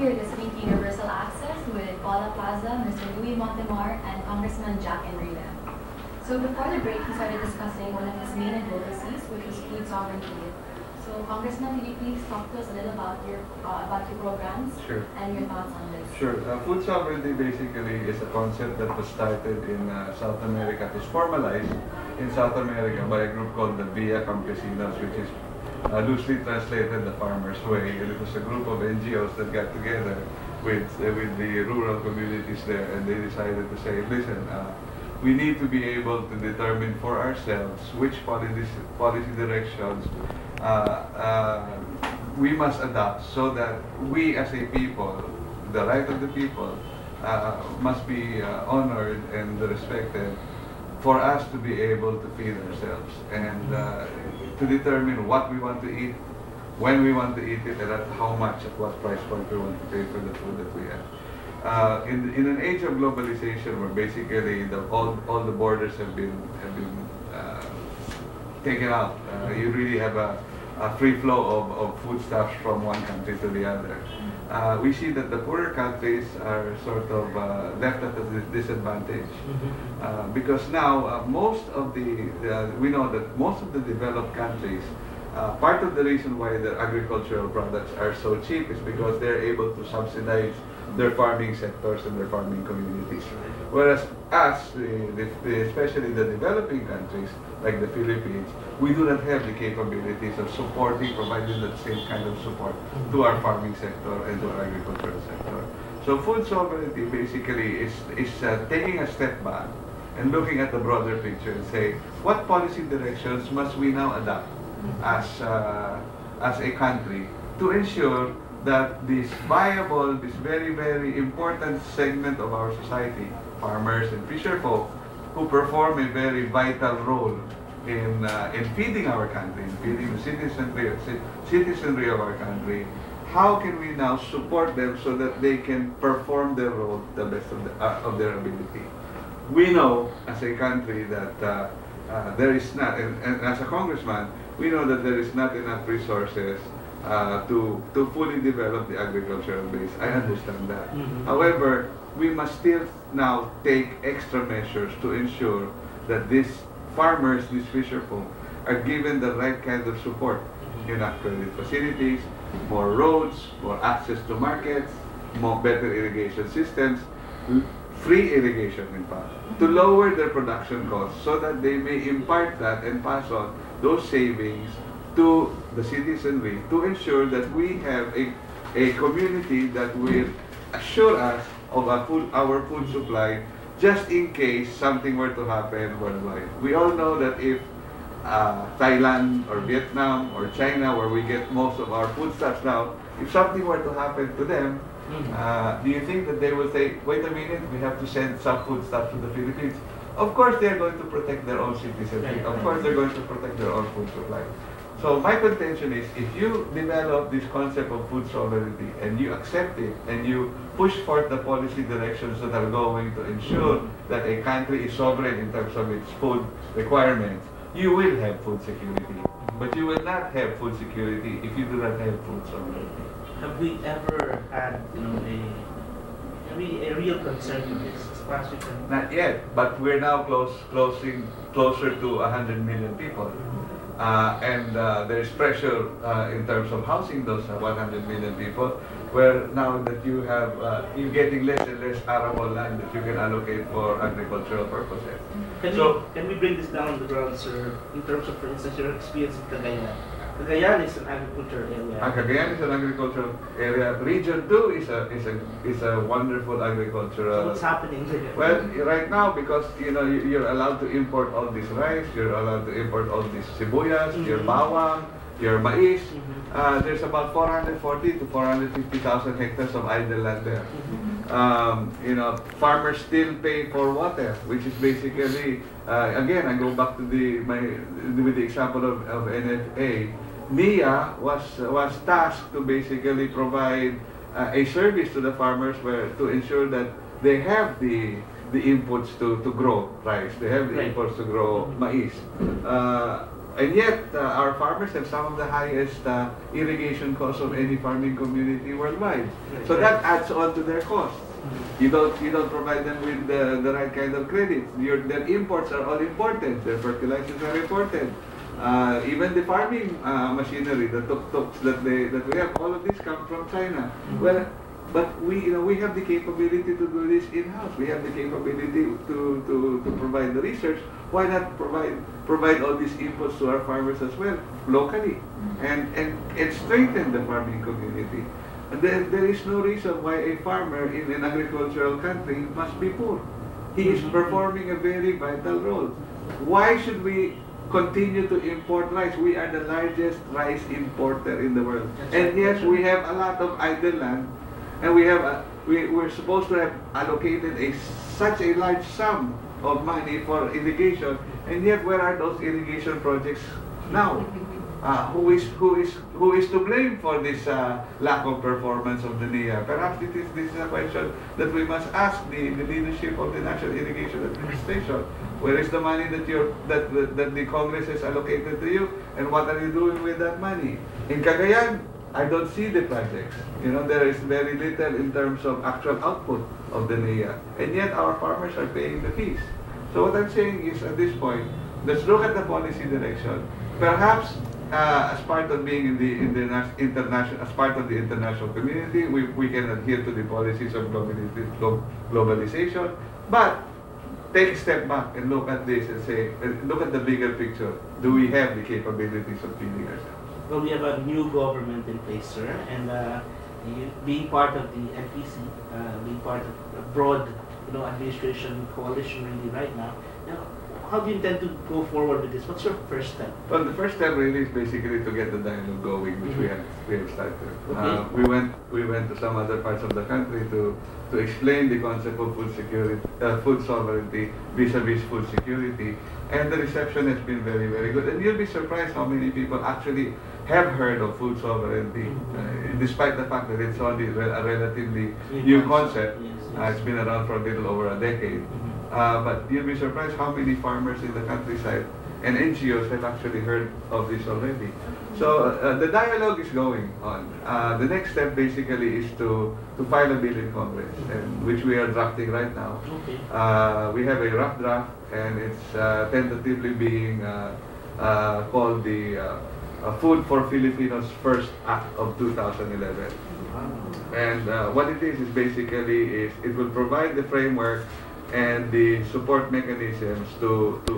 we are listening to Universal Access with Paula Plaza, Mr. Louis Montemar, and Congressman Jack Enrile. So before the break, he started discussing one of his main advocacies, which was food sovereignty. So Congressman, can you please talk to us a little about your programs and your thoughts on this? Sure. Food sovereignty basically is a concept that was started in South America. It was formalized in South America by a group called the Via Campesinos, which is loosely translated the Farmer's Way. And it was a group of NGOs that got together with the rural communities there, and they decided to say, listen, we need to be able to determine for ourselves which policy directions we must adopt, so that we as a people, the right of the people, must be honored and respected, for us to be able to feed ourselves and to determine what we want to eat, when we want to eat it, and at how much, at what price point we want to pay for the food that we have. In an age of globalization, where basically all the borders have been taken out, you really have a free flow of foodstuffs from one country to the other. We see that the poorer countries are sort of left at a disadvantage, because now we know that most of the developed countries, part of the reason why their agricultural products are so cheap is because they're able to subsidize their farming sectors and their farming communities. Whereas us, especially the developing countries like the Philippines, we do not have the capabilities of providing that same kind of support to our farming sector and to our agricultural sector. So food sovereignty basically is taking a step back and looking at the broader picture and say, what policy directions must we now adopt as a country to ensure that this viable, this very, very important segment of our society, farmers and fisherfolk, who perform a very vital role in feeding our country, in feeding the citizenry of our country, how can we now support them so that they can perform their role to the best of their ability? We know as a country that there is not, and as a congressman, we know that there is not enough resources to fully develop the agricultural base. I understand that. However, we must still now take extra measures to ensure that these farmers, these fisherfolk, are given the right kind of support. Enough credit facilities, more roads, more access to markets, better irrigation systems, free irrigation in fact, to lower their production costs so that they may impart that and pass on those savings to the citizenry to ensure that we have a community that will assure us of our food supply just in case something were to happen worldwide. We all know that if Thailand or Vietnam or China, where we get most of our foodstuffs now, if something were to happen to them, do you think that they will say, wait a minute, we have to send some foodstuffs to the Philippines? Of course they're going to protect their own citizenry. Of course they're going to protect their own food supply. So my contention is, if you develop this concept of food sovereignty and you accept it and you push forth the policy directions that are going to ensure that a country is sovereign in terms of its food requirements, you will have food security. But you will not have food security if you do not have food sovereignty. Have we ever had, a real concern with this? As far as you can... Not yet, but we're now closer to 100 million people. And there is pressure in terms of housing those 100 million people, where now that you're getting less and less arable land that you can allocate for agricultural purposes. Can we bring this down to the ground, sir, in terms of, for instance, your experience in Cagayan? Cagayan is an agricultural area. Cagayan is an agricultural area. Region 2 is a wonderful agricultural. So what's happening there? Well, right now, because you're allowed to import all this rice, you're allowed to import all these sibuyas, your bawang, your mais. There's about 440 to 450,000 hectares of idle land there. Farmers still pay for water, which is basically, again, I go back to with the example of NFA. NIA was tasked to basically provide a service to the farmers to ensure that they have the inputs to grow rice, they have the inputs to grow mais. And yet, our farmers have some of the highest irrigation costs of any farming community worldwide. So that adds on to their costs. You don't provide them with the right kind of credits. Their imports are all imported. Their fertilizers are imported. Even the farming machinery, the tuk-tuks that we have, all of this come from China. Well, but we have the capability to do this in-house. We have the capability to provide the research. Why not provide all these inputs to our farmers as well, locally, and strengthen the farming community? There is no reason why a farmer in an agricultural country must be poor. He is performing a very vital role. Why should we continue to import rice? We are the largest rice importer in the world. And yes, we have a lot of idle land, and we're supposed to have allocated such a large sum of money for irrigation, and yet where are those irrigation projects now? Who is to blame for this lack of performance of the NIA? Perhaps this is a question that we must ask the leadership of the National Irrigation Administration. Where is the money that the Congress has allocated to you, and what are you doing with that money? In Cagayan, I don't see the projects. There is very little in terms of actual output of the NIA, and yet our farmers are paying the fees. So what I'm saying is, at this point, let's look at the policy direction. Perhaps as part of being in the international, as part of the international community, we can adhere to the policies of globalization, but take a step back and look at this and say, look at the bigger picture. Do we have the capabilities of feeding ourselves? Well, we have a new government in place, sir, and being part of the NPC, being part of a broad, administration coalition really right now. How do you intend to go forward with this? What's your first step? Well, the first step really is basically to get the dialogue going, which we have started. Okay. We went to some other parts of the country to explain the concept of food security, food sovereignty vis-a-vis food security, and the reception has been very, very good. And you'll be surprised how many people actually have heard of food sovereignty, despite the fact that it's only a relatively new concept. It's been around for a little over a decade. But you'll be surprised how many farmers in the countryside and NGOs have actually heard of this already. So the dialogue is going on. The next step basically is to file a bill in Congress, which we are drafting right now. We have a rough draft, and it's tentatively being called the Food for Filipinos First Act of 2011. And what it is basically it will provide the framework and the support mechanisms to